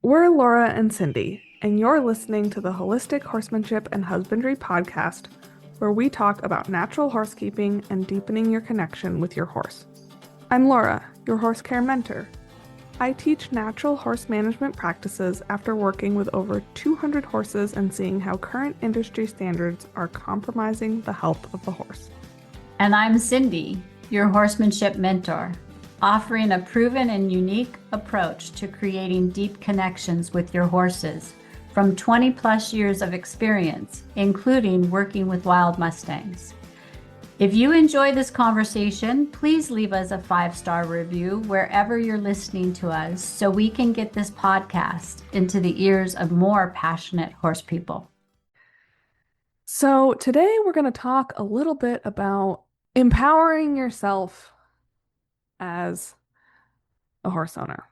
We're Laura and Cindy, and you're listening to the Holistic Horsemanship and Husbandry podcast, where we talk about natural horsekeeping and deepening your connection with your horse. I'm Laura, your horse care mentor. I teach natural horse management practices after working with over 200 horses and seeing how current industry standards are compromising the health of the horse. And I'm Cindy, your horsemanship mentor, offering a proven and unique approach to creating deep connections with your horses from 20 plus years of experience, including working with wild Mustangs. If you enjoy this conversation, please leave us a 5-star review wherever you're listening to us so we can get this podcast into the ears of more passionate horse people. So today we're going to talk a little bit about empowering yourself as a horse owner.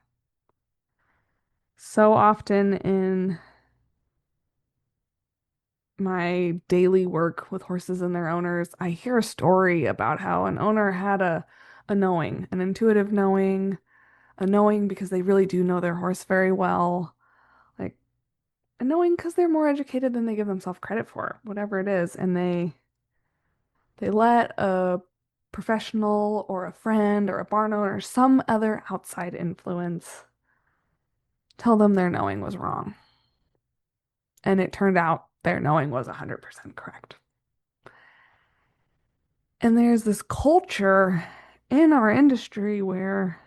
So often in my daily work with horses and their owners, I hear a story about how an owner had a knowing, an intuitive knowing, a knowing because they really do know their horse very well, like a knowing because they're more educated than they give themselves credit for, whatever it is, and they let a professional or a friend or a barn owner, some other outside influence, tell them their knowing was wrong. And it turned out their knowing was 100% correct. And there's this culture in our industry where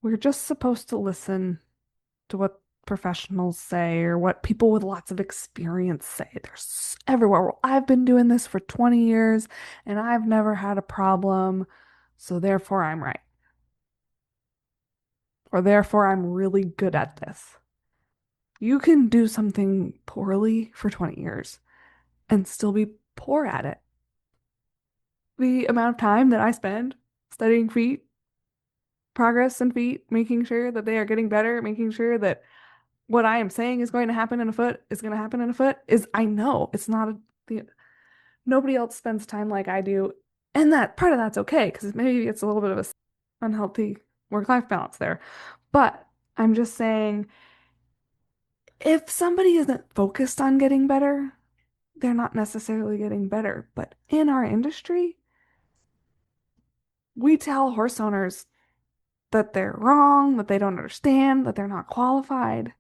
we're just supposed to listen to what professionals say or what people with lots of experience say. There's everywhere. Well, I've been doing this for 20 years and I've never had a problem, so therefore I'm right. Or therefore I'm really good at this. You can do something poorly for 20 years and still be poor at it. The amount of time that I spend studying feet, progress in feet, making sure that they are getting better, making sure that what I am saying is going to happen in a foot is going to happen in a foot is I know it's not nobody else spends time like I do. And that part of that's okay because maybe it's a little bit of a unhealthy work-life balance there. But I'm just saying if somebody isn't focused on getting better, they're not necessarily getting better. But in our industry, we tell horse owners that they're wrong, that they don't understand, that they're not qualified,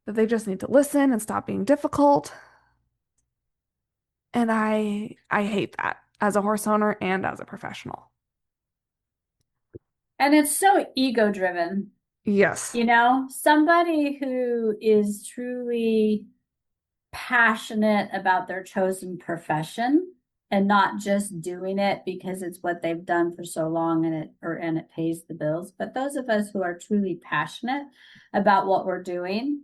that they just need to listen and stop being difficult. And I hate that as a horse owner and as a professional. And it's so ego driven. Yes. Somebody who is truly passionate about their chosen profession and not just doing it because it's what they've done for so long and it pays the bills. But those of us who are truly passionate about what we're doing,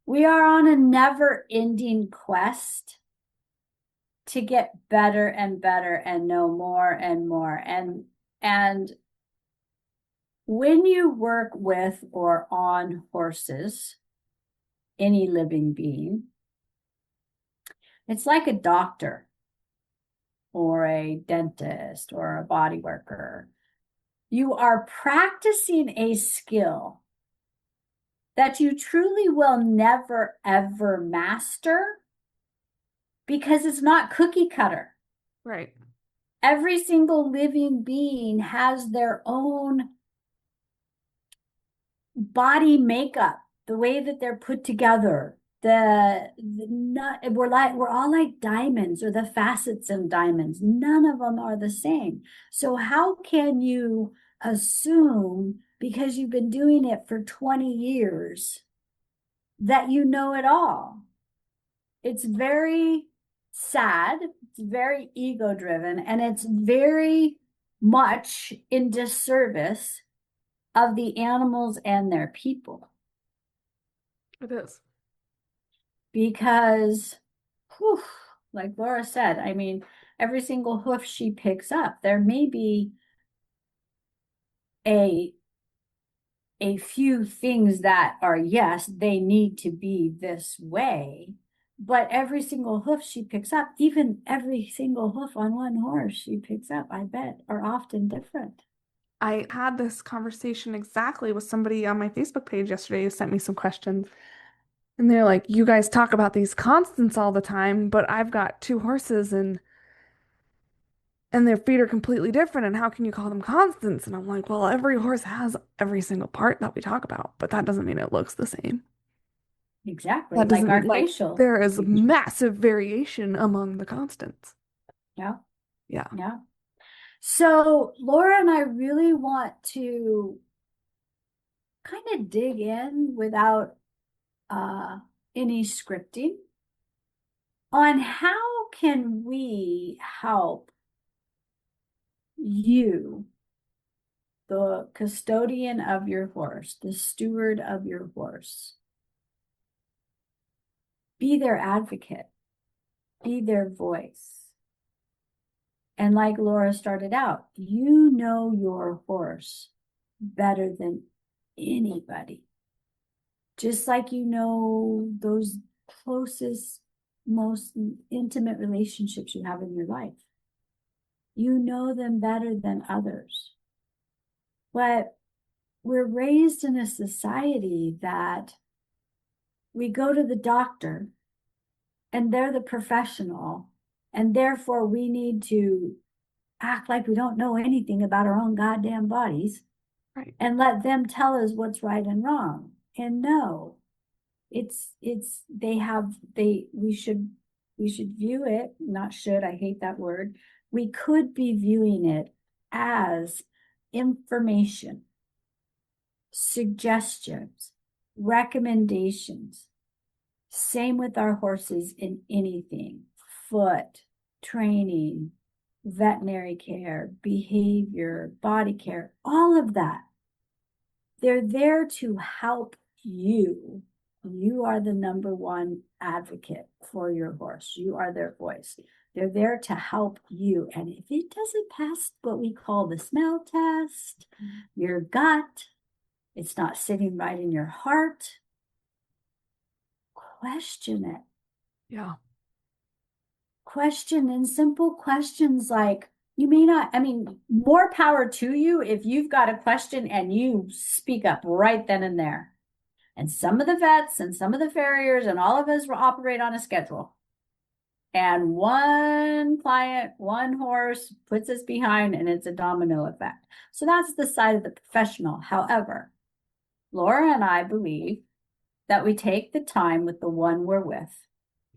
we are on a never-ending quest to get better and better and know more and more. And when you work with or on horses, any living being, it's like a doctor or a dentist or a body worker. You are practicing a skill that you truly will never, ever master because it's not cookie cutter. Right. Every single living being has their own body makeup, the way that they're put together. We're all like diamonds or the facets of diamonds. None of them are the same. So how can you assume because you've been doing it for 20 years that you know it all? It's very sad, it's very ego driven, and it's very much in disservice of the animals and their people. It is. Because, whew, like Laura said, I mean, every single hoof she picks up, there may be a few things that are, yes, they need to be this way, but every single hoof she picks up, even every single hoof on one horse she picks up, I bet, are often different. I had this conversation exactly with somebody on my Facebook page yesterday who sent me some questions. And they're like, you guys talk about these constants all the time, but I've got two horses and their feet are completely different. And how can you call them constants? And I'm like, well, every horse has every single part that we talk about, but that doesn't mean it looks the same. Exactly. That Like doesn't our mean like facial there is features. massive variation among the constants. Yeah. Yeah. Yeah. So Laura and I really want to kind of dig in without uh, any scripting on how can we help you, the custodian of your horse, the steward of your horse, be their advocate, be their voice. And like Laura started out, you know your horse better than anybody. Just like you know those closest, most intimate relationships you have in your life. You know them better than others. But we're raised in a society that we go to the doctor and they're the professional, and therefore we need to act like we don't know anything about our own goddamn bodies Right. and let them tell us what's right and wrong. And no, it's we should view it, not should, I hate that word. We could be viewing it as information, suggestions, recommendations. Same with our horses in anything, foot, training, veterinary care, behavior, body care, all of that. They're there to help you. You are the number one advocate for your horse. You are their voice. They're there to help you. And if it doesn't pass what we call the smell test, your gut, it's not sitting right in your heart, question it. Yeah. Question and simple questions like, you may not, I mean, more power to you if you've got a question and you speak up right then and there. And some of the vets and some of the farriers and all of us will operate on a schedule. And one client, one horse puts us behind, and it's a domino effect. So that's the side of the professional. However, Laura and I believe that we take the time with the one we're with.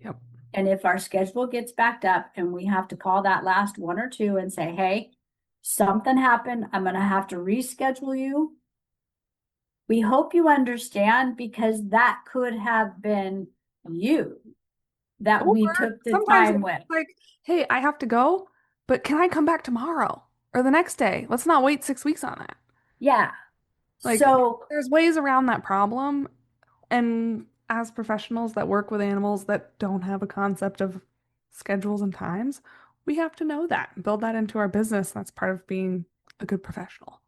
Yep. And if our schedule gets backed up and we have to call that last one or two and say, hey, something happened, I'm going to have to reschedule you. We hope you understand, because that could have been you that Or we took the sometimes time it's with. like, hey, I have to go, but can I come back tomorrow or the next day? Let's not wait 6 weeks on that. Yeah. Like, So, there's ways around that problem. And as professionals that work with animals that don't have a concept of schedules and times, we have to know that and build that into our business. That's part of being a good professional.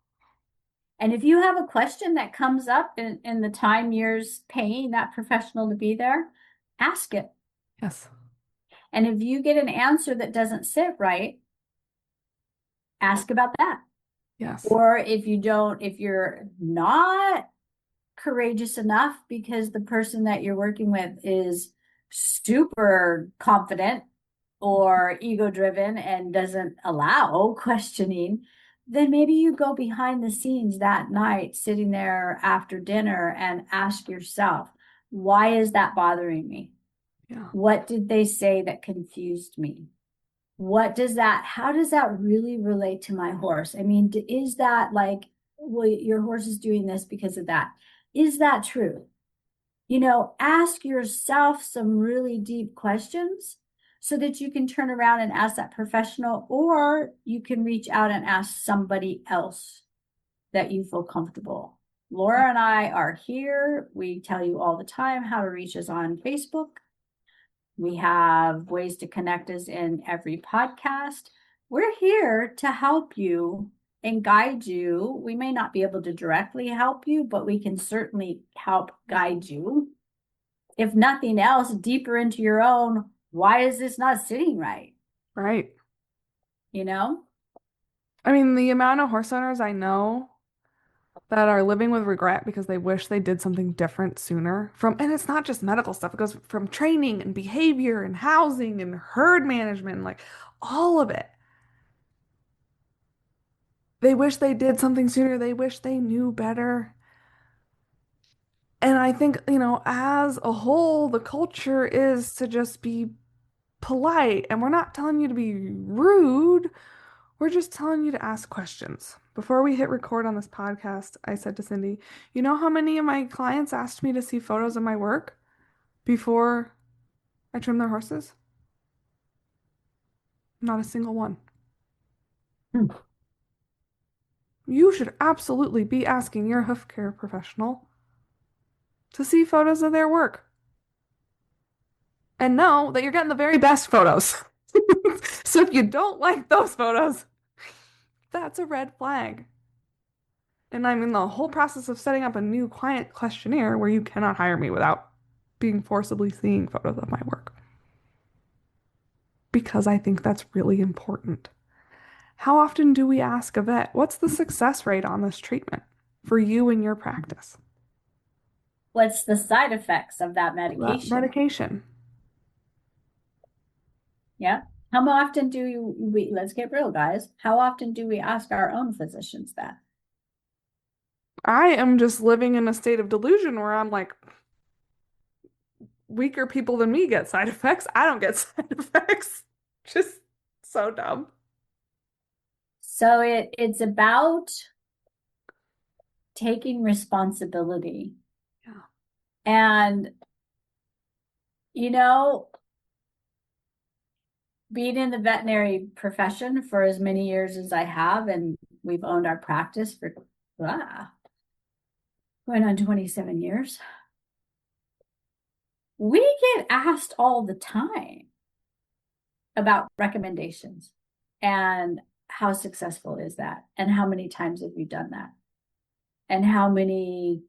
and if you have a question that comes up in the time you're paying that professional to be there, ask it. Yes. And if you get an answer that doesn't sit right, ask about that. Yes. Or if you don't, if you're not courageous enough because the person that you're working with is super confident or ego driven and doesn't allow questioning, then maybe you go behind the scenes that night, sitting there after dinner, and ask yourself, why is that bothering me? Yeah. What did they say that confused me? How does that really relate to my horse? I mean, is that like, well, your horse is doing this because of that? Is that true? Ask yourself some really deep questions so that you can turn around and ask that professional, or you can reach out and ask somebody else that you feel comfortable. Laura and I are here. We tell you all the time how to reach us on Facebook. We have ways to connect us in every podcast. We're here to help you and guide you. We may not be able to directly help you, but we can certainly help guide you. If nothing else, deeper into your own, why is this not sitting right? Right. You know? I mean, the amount of horse owners I know that are living with regret because they wish they did something different sooner and it's not just medical stuff, it goes from training and behavior and housing and herd management, like all of it. They wish they did something sooner. They wish they knew better. And I think, as a whole, the culture is to just be polite. And we're not telling you to be rude. We're just telling you to ask questions. Before we hit record on this podcast, I said to Cindy, you know how many of my clients asked me to see photos of my work before I trim their horses? Not a single one. Hmm. You should absolutely be asking your hoof care professional to see photos of their work and know that you're getting the very best photos. So if you don't like those photos, that's a red flag. And I'm in the whole process of setting up a new client questionnaire where you cannot hire me without being forcibly seeing photos of my work. Because I think that's really important. How often do we ask a vet, what's the success rate on this treatment for you and your practice? What's the side effects of that That medication? medication. Yeah. How often do let's get real, guys. How often do we ask our own physicians that? I am just living in a state of delusion where I'm like, weaker people than me get side effects. I don't get side effects. Just so dumb. So it's about taking responsibility. Yeah. And, you know, being in the veterinary profession for as many years as I have, and we've owned our practice for going on 27 years, we get asked all the time about recommendations and how successful is that? And how many times have you done that? And how many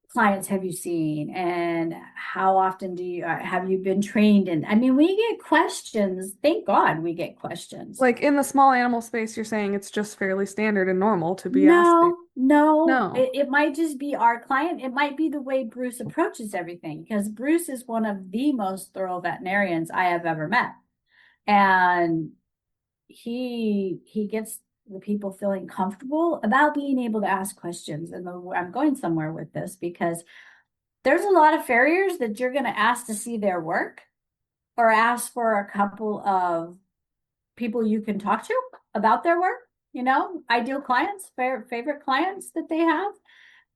clients have you seen? And how often do you have you been trained in? I mean, we get questions. Thank God we get questions. Like in the small animal space, you're saying it's just fairly standard and normal to be asked. No, No. it might just be our client. It might be the way Bruce approaches everything because Bruce is one of the most thorough veterinarians I have ever met. And he gets the people feeling comfortable about being able to ask questions. And I'm going somewhere with this because there's a lot of farriers that you're going to ask to see their work or ask for a couple of people you can talk to about their work, ideal clients, favorite clients that they have.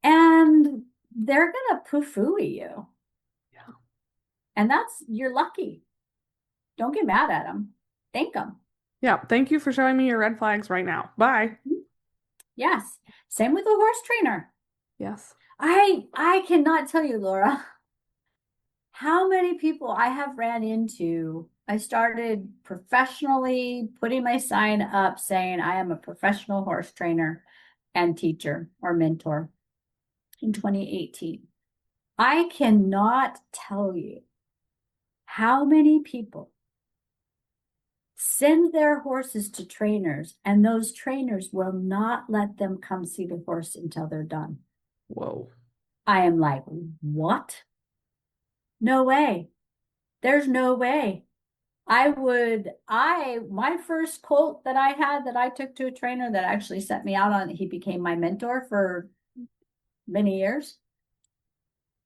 And they're going to poo-fooey you. Yeah. And you're lucky. Don't get mad at them. Thank them. Yeah. Thank you for showing me your red flags right now. Bye. Yes. Same with a horse trainer. Yes. I cannot tell you, Laura, how many people I have ran into. I started professionally putting my sign up saying I am a professional horse trainer and teacher or mentor in 2018. I cannot tell you how many people send their horses to trainers and those trainers will not let them come see the horse until they're done. Whoa. I am like, what? No way. There's no way. My first colt that I had that I took to a trainer that actually set me out on, he became my mentor for many years.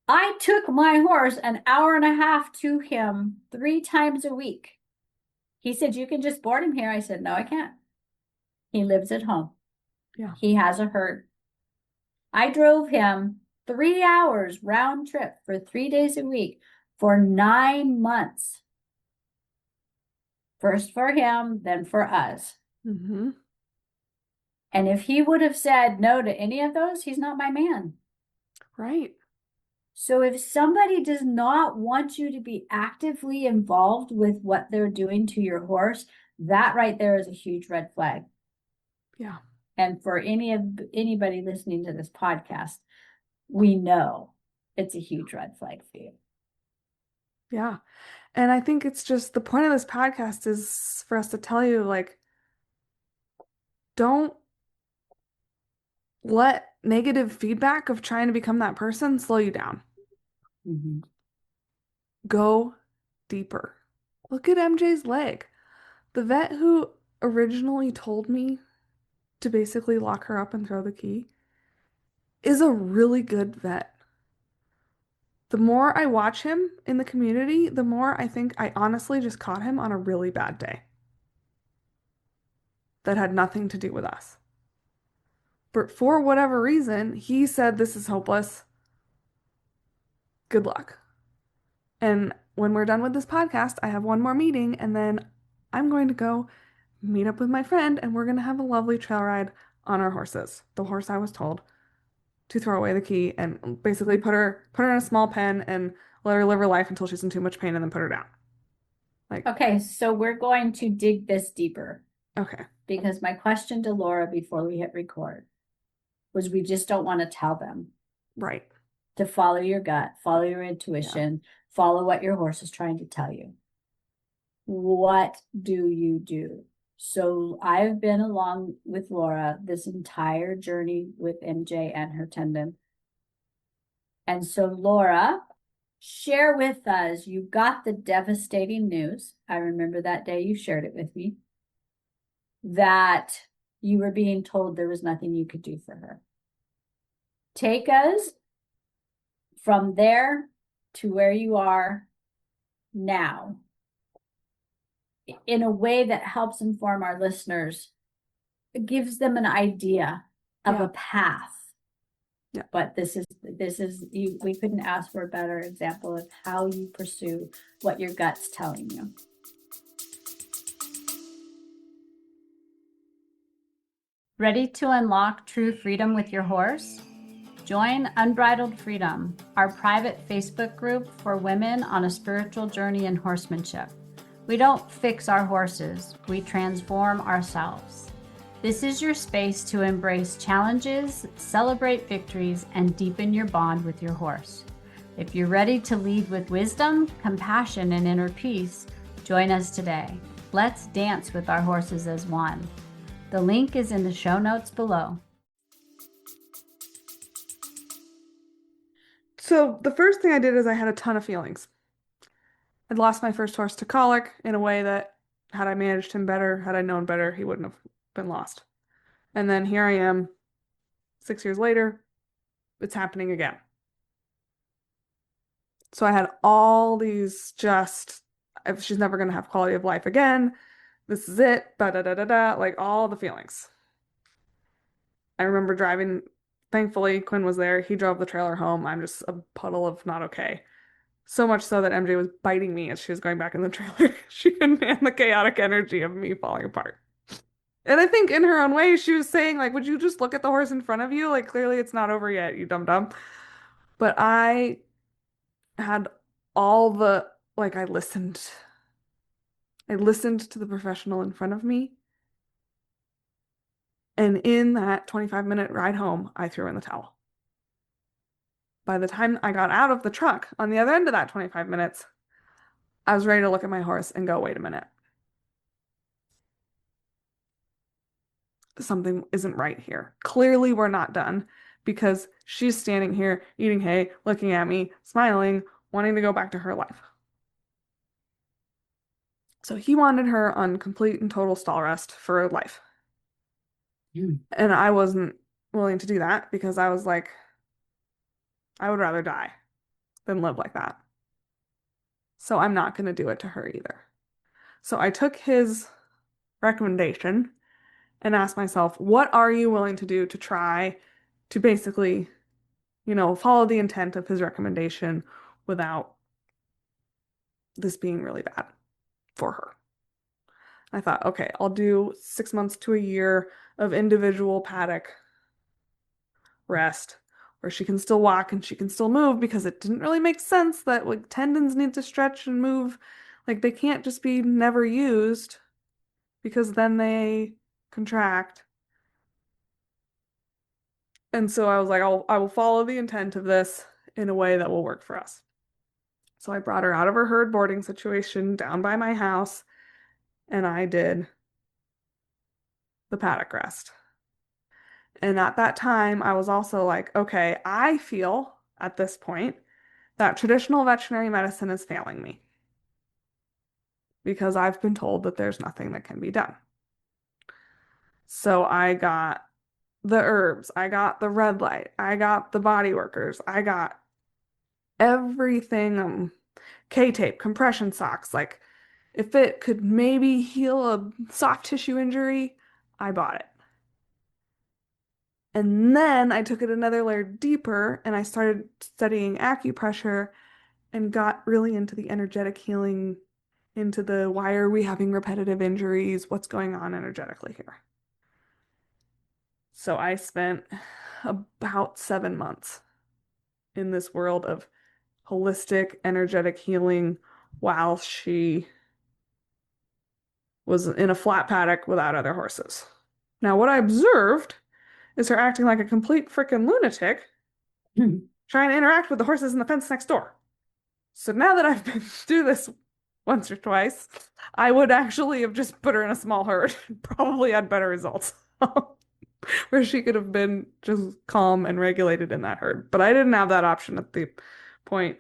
I took my horse an hour and a half to him 3 times a week. He said, you can just board him here. I said, no, I can't. He lives at home. Yeah. He has a herd. I drove him 3 hours round trip for 3 days a week for 9 months. First for him, then for us. Mm-hmm. And if he would have said no to any of those, he's not my man. Right. So if somebody does not want you to be actively involved with what they're doing to your horse, that right there is a huge red flag. Yeah. And for anybody listening to this podcast, we know it's a huge red flag for you. Yeah. And I think it's just the point of this podcast is for us to tell you, like, Don't let negative feedback of trying to become that person slow you down. Mhm. Go deeper. Look at MJ's leg. The vet who originally told me to basically lock her up and throw the key is a really good vet. The more I watch him in the community, the more I think I honestly just caught him on a really bad day that had nothing to do with us. But for whatever reason, he said, "This is hopeless. Good luck." And when we're done with this podcast, I have one more meeting, and then I'm going to go meet up with my friend, and we're going to have a lovely trail ride on our horses. The horse I was told to throw away the key and basically put her in a small pen and let her live her life until she's in too much pain and then put her down. Like, Okay, so we're going to dig this deeper okay, because my question to Laura before we hit record was we just don't want to tell them right. to follow your gut, follow your Yeah. intuition, follow what your horse is trying to tell you. What do you do? So I've been along with Laura this entire journey with MJ and her tendon. And so, Laura, share with us. You got the devastating news. I remember that day you shared it with me that you were being told there was nothing you could do for her. Take us from there to where you are now in a way that helps inform our listeners. It gives them an idea of Yeah. a path. Yeah. But this is you, we couldn't ask for a better example of how you pursue what your gut's telling you. Ready to unlock true freedom with your horse? Join Unbridled Freedom, our private Facebook group for women on a spiritual journey in horsemanship. We don't fix our horses, we transform ourselves. This is your space to embrace challenges, celebrate victories, and deepen your bond with your horse. If you're ready to lead with wisdom, compassion, and inner peace, join us today. Let's dance with our horses as one. The link is in the show notes below. So the first thing I did is I had a ton of feelings. I'd lost my first horse to colic in a way that, had I managed him better, had I known better, he wouldn't have been lost. And then here I am, 6 years later, it's happening again. So I had all these just, if she's never going to have quality of life again, this is it, da da da da da, like all the feelings. I remember driving, thankfully, Quinn was there. He drove the trailer home. I'm just a puddle of not okay. So much so that MJ was biting me as she was going back in the trailer. She couldn't handle the chaotic energy of me falling apart. And I think in her own way, she was saying, like, would you just look at the horse in front of you? Like, clearly it's not over yet, you dum dum. But I had all the, like, I listened. I listened to the professional in front of me. And in that 25-minute ride home, I threw in the towel. By the time I got out of the truck on the other end of that 25 minutes, I was ready to look at my horse and go, wait a minute. Something isn't right here. Clearly, we're not done because she's standing here eating hay, looking at me, smiling, wanting to go back to her life. So he wanted her on complete and total stall rest for life. And I wasn't willing to do that because I was like, I would rather die than live like that. So I'm not going to do it to her either. So I took his recommendation and asked myself, what are you willing to do to try to basically, follow the intent of his recommendation without this being really bad for her? I thought, okay, I'll do 6 months to a year of individual paddock rest where she can still walk and she can still move because it didn't really make sense that like tendons need to stretch and move. Like they can't just be never used because then they contract. And so I was like, I will follow the intent of this in a way that will work for us. So I brought her out of her herd boarding situation down by my house, and I did the paddock rest. And at that time, I was also like, okay, I feel at this point that traditional veterinary medicine is failing me because I've been told that there's nothing that can be done. So I got the herbs, I got the red light, I got the body workers, I got everything, K-tape, compression socks. Like, if it could maybe heal a soft tissue injury, I bought it. And then I took it another layer deeper and I started studying acupressure and got really into the energetic healing, into the why are we having repetitive injuries? What's going on energetically here? So I spent about 7 months in this world of holistic, energetic healing while she was in a flat paddock without other horses. Now, what I observed is her acting like a complete freaking lunatic, trying to interact with the horses in the fence next door. So now that I've been through this once or twice, I would actually have just put her in a small herd, probably had better results. Where she could have been just calm and regulated in that herd. But I didn't have that option at the point,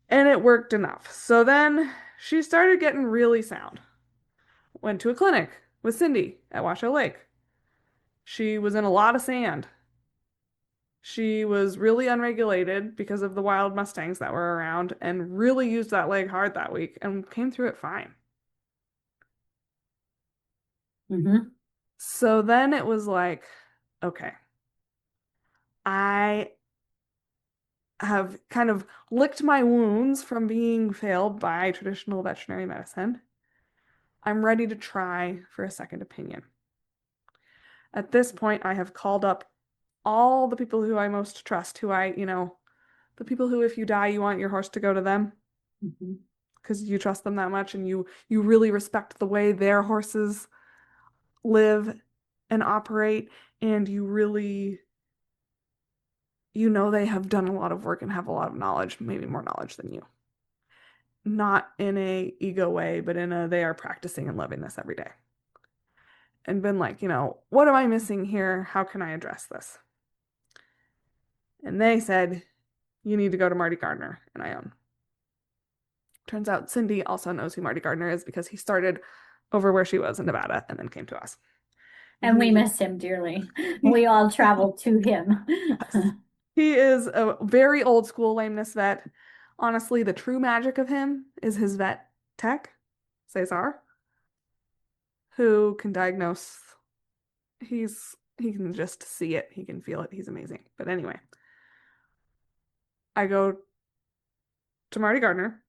and it worked enough. So then she started getting really sound. Went to a clinic with Cindy at Washoe Lake. She was in a lot of sand. She was really unregulated because of the wild Mustangs that were around and really used that leg hard that week and came through it fine. Mm-hmm. So then it was like, okay, I have kind of licked my wounds from being failed by traditional veterinary medicine. I'm ready to try for a second opinion. At this point, I have called up all the people who I most trust, the people who, if you die, you want your horse to go to them Mm-hmm. because you trust them that much and you really respect the way their horses live and operate, and they have done a lot of work and have a lot of knowledge, maybe more knowledge than you. Not in a ego way, but in a they are practicing and living this every day. And been like, what am I missing here? How can I address this? And they said, you need to go to Marty Gardner in Ione. Turns out Cindy also knows who Marty Gardner is because he started over where she was in Nevada and then came to us. And we miss him dearly. We all traveled to him. He is a very old school lameness vet. Honestly, the true magic of him is his vet tech, Cesar, who can diagnose. He can just see it. He can feel it. He's amazing. But anyway, I go to Marty Gardner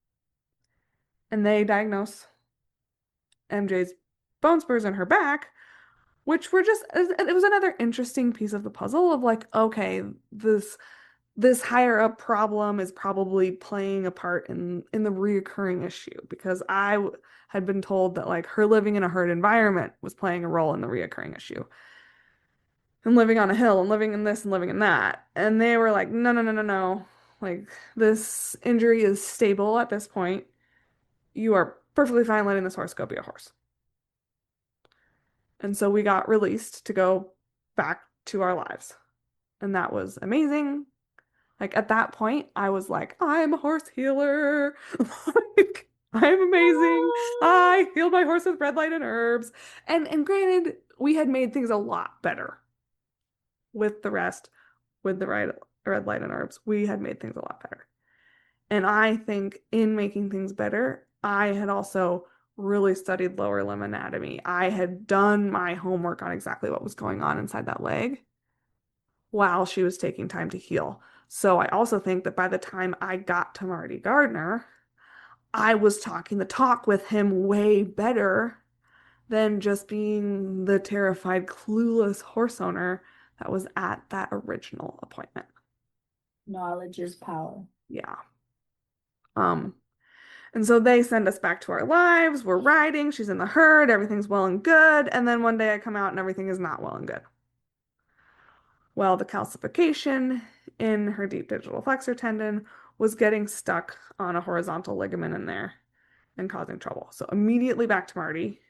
and they diagnose MJ's bone spurs in her back, which were just it was another interesting piece of the puzzle of like, okay, this higher up problem is probably playing a part in the reoccurring issue because had been told that like her living in a herd environment was playing a role in the reoccurring issue. And living on a hill and living in this and living in that. And they were like, no, no, no, no, no. Like, this injury is stable at this point. You are perfectly fine letting this horse go be a horse. And so we got released to go back to our lives. And that was amazing. Like, at that point, I was like, I'm a horse healer. Like, I'm amazing. I healed my horse with red light and herbs. And granted, we had made things a lot better with the rest, with the red light and herbs, we had made things a lot better. And I think in making things better, I had also really studied lower limb anatomy. I had done my homework on exactly what was going on inside that leg while she was taking time to heal. So I also think that by the time I got to Marty Gardner, I was talking the talk with him way better than just being the terrified, clueless horse owner that was at that original appointment. Knowledge is power. Yeah. Um, and so they send us back to our lives. We're riding, she's in the herd, everything's well and good. And then one day I come out and everything is not well and good. Well, the calcification in her deep digital flexor tendon was getting stuck on a horizontal ligament in there and causing trouble. So immediately back to Marty.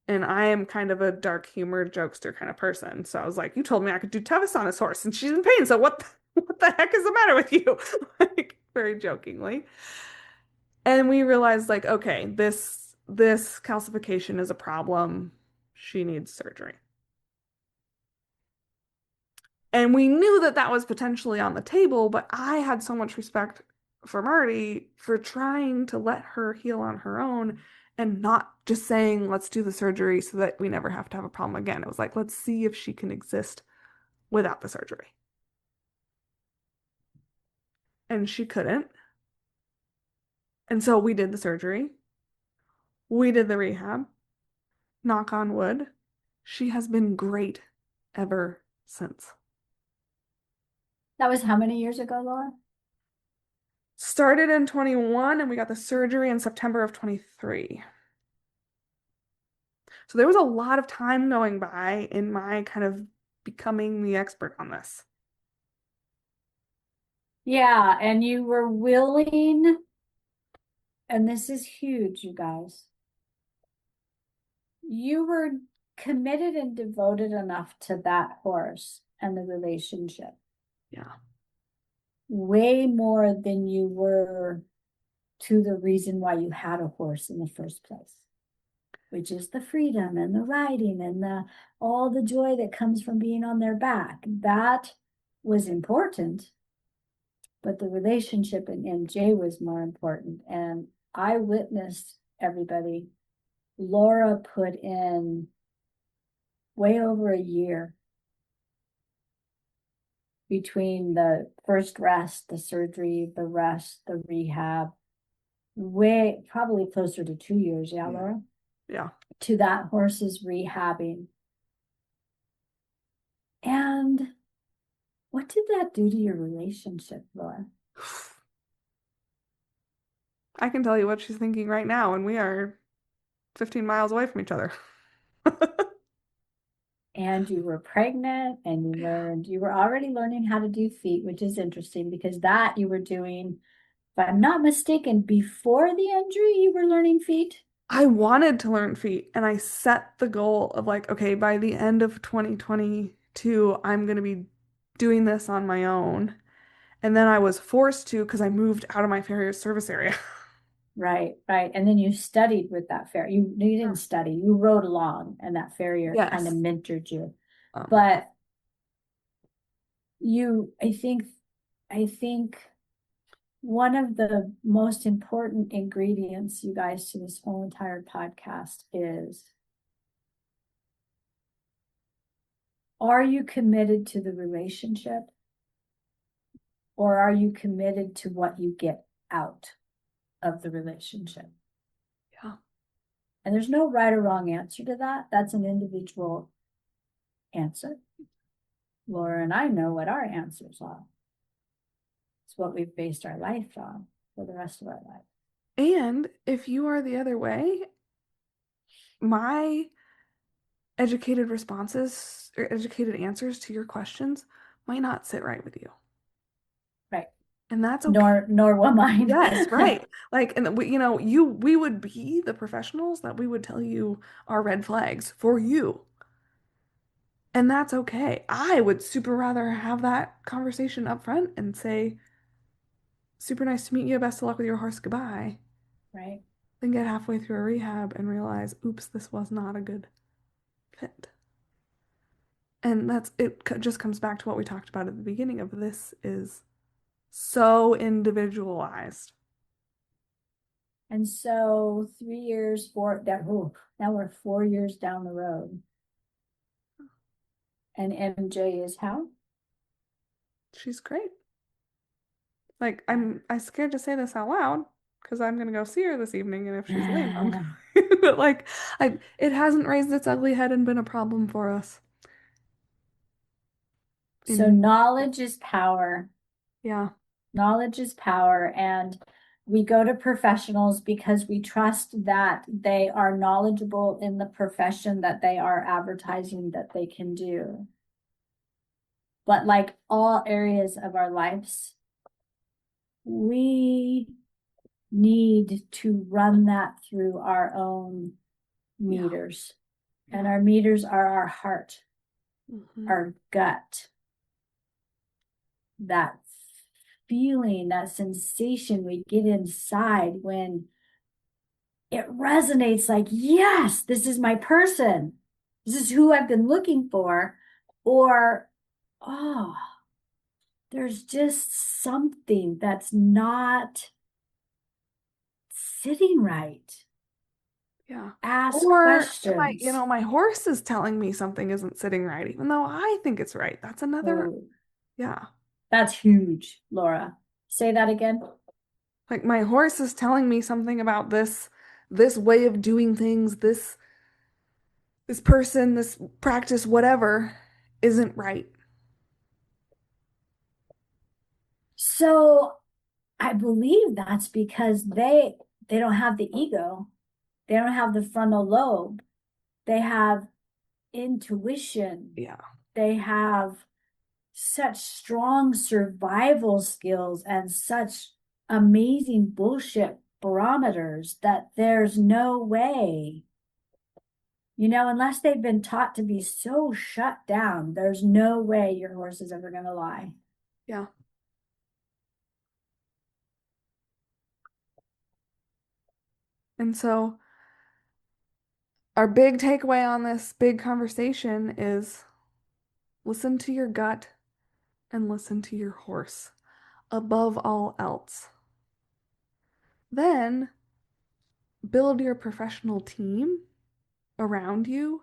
And I am kind of a dark humor jokester kind of person. So I was like, you told me I could do Tevis on this horse and she's in pain. So what the heck is the matter with you? Like very jokingly. And we realized like, okay, this calcification is a problem. She needs surgery. And we knew that that was potentially on the table, but I had so much respect for Marty for trying to let her heal on her own and not just saying, let's do the surgery so that we never have to have a problem again. It was like, let's see if she can exist without the surgery. And she couldn't. And so we did the surgery. We did the rehab. Knock on wood. She has been great ever since. That was how many years ago, Laura? Started in 21 and we got the surgery in September of 23. So there was a lot of time going by in my kind of becoming the expert on this. Yeah, and you were willing, and this is huge, you guys. You were committed and devoted enough to that horse and the relationship, Yeah. way more than you were to the reason why you had a horse in the first place, which is the freedom and the riding and the all the joy that comes from being on their back. That was important, but the relationship in MJ was more important. And I witnessed everybody. Laura put in way over a year between the first rest, the surgery, the rest, the rehab, way probably closer to 2 years, yeah, Laura, Yeah. to that horse's rehabbing. And what did that do to your relationship, Laura? I can tell you what she's thinking right now, and we are 15 miles away from each other. And you were pregnant and you were already learning how to do feet, which is interesting because that you were doing, if I'm not mistaken, before the injury, you were learning feet. I wanted to learn feet, and I set the goal of like, okay, by the end of 2022, I'm going to be doing this on my own. And then I was forced to because I moved out of my farrier service area. Right, right. And then you studied with that farrier. You didn't study, you rode along, and that farrier kind of Yes. mentored you. Um, But I think one of the most important ingredients, you guys, to this whole entire podcast is, are you committed to the relationship or are you committed to what you get out of the relationship? yeah. And there's no right or wrong answer to that. That's an individual answer. Laura and I know what our answers are. It's what we've based our life on for the rest of our life. And if you are the other way, my educated responses or educated answers to your questions might not sit right with you. Right. And that's okay. Nor will mine. Yes, right. Like, and we, we would be the professionals that we would tell you are red flags for you. And that's okay. I would super rather have that conversation up front and say, super nice to meet you. Best of luck with your horse. Goodbye. Right. Then get halfway through a rehab and realize, oops, this was not a good fit. And just comes back to what we talked about at the beginning of this is so individualized. And so 3 years, now we're 4 years down the road. And MJ is how? She's great. Like I'm scared to say this out loud because I'm gonna go see her this evening, and if she's lame, I'm but like it hasn't raised its ugly head and been a problem for us. So In knowledge is power. Yeah. Knowledge is power. And we go to professionals because we trust that they are knowledgeable in the profession that they are advertising that they can do. But like all areas of our lives, we need to run that through our own Yeah. meters. And our meters are our heart, Mhm. our gut. That feeling, that sensation we get inside when it resonates like, yes, this is my person. This is who I've been looking for. Or, oh, there's just something that's not sitting right. Yeah. Ask Or questions. my horse is telling me something isn't sitting right, even though I think it's right. That's another, Oh, yeah. that's huge, Laura. Say that again. Like my horse is telling me something about this way of doing things, this person, this practice, whatever, isn't right. So I believe that's because they don't have the ego. They don't have the frontal lobe. They have intuition. Yeah. They have such strong survival skills and such amazing bullshit barometers that there's no way, unless they've been taught to be so shut down, there's no way your horse is ever going to lie. Yeah. And so our big takeaway on this big conversation is listen to your gut and listen to your horse above all else. Then build your professional team around you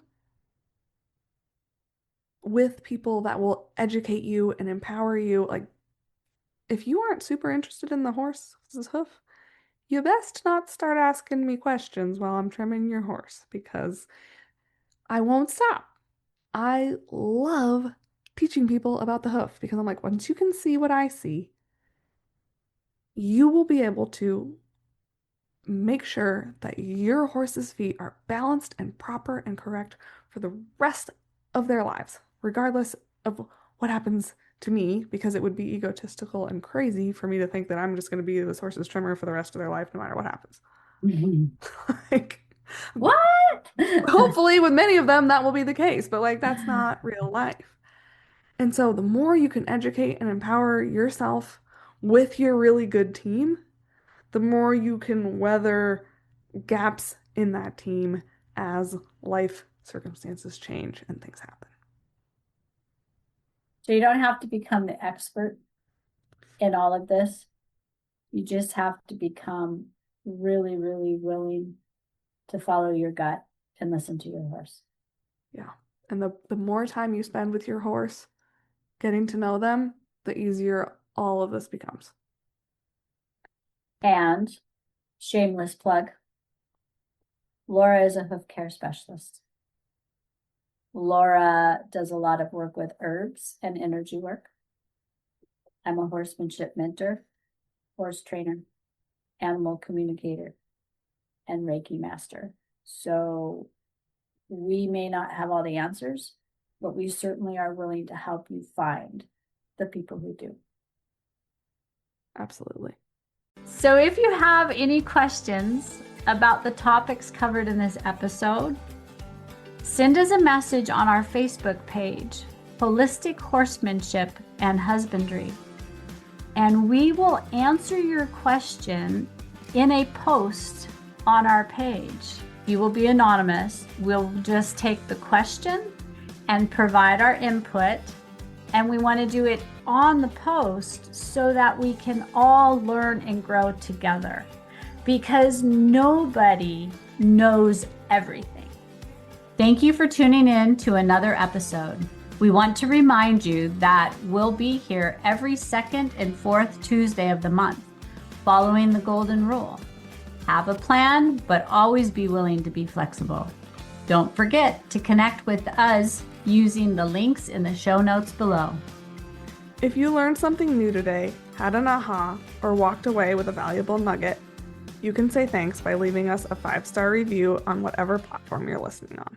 with people that will educate you and empower you. Like, if you aren't super interested in the horse's hoof, you best not start asking me questions while I'm trimming your horse because I won't stop. I love teaching people about the hoof because I'm like, once you can see what I see, you will be able to make sure that your horse's feet are balanced and proper and correct for the rest of their lives, regardless of what happens to me, because it would be egotistical and crazy for me to think that I'm just going to be this horse's trimmer for the rest of their life, no matter what happens. Like, What? hopefully, with many of them, that will be the case, but like, that's not real life. And so, the more you can educate and empower yourself with your really good team, the more you can weather gaps in that team as life circumstances change and things happen. So you don't have to become the expert in all of this. You just have to become really, really willing to follow your gut and listen to your horse. Yeah. And the more time you spend with your horse getting to know them, the easier all of this becomes. And shameless plug, Laura is a hoof care specialist. Laura does a lot of work with herbs and energy work. I'm a horsemanship mentor, horse trainer, animal communicator, and Reiki master. So we may not have all the answers, but we certainly are willing to help you find the people who do. Absolutely. So if you have any questions about the topics covered in this episode, send us a message on our Facebook page, Holistic Horsemanship and Husbandry, and we will answer your question in a post on our page. You will be anonymous. We'll just take the question and provide our input, and we want to do it on the post so that we can all learn and grow together, because nobody knows everything. Thank you for tuning in to another episode. We want to remind you that we'll be here every second and fourth Tuesday of the month, following the golden rule. Have a plan, but always be willing to be flexible. Don't forget to connect with us using the links in the show notes below. If you learned something new today, had an aha, or walked away with a valuable nugget, you can say thanks by leaving us a 5-star review on whatever platform you're listening on.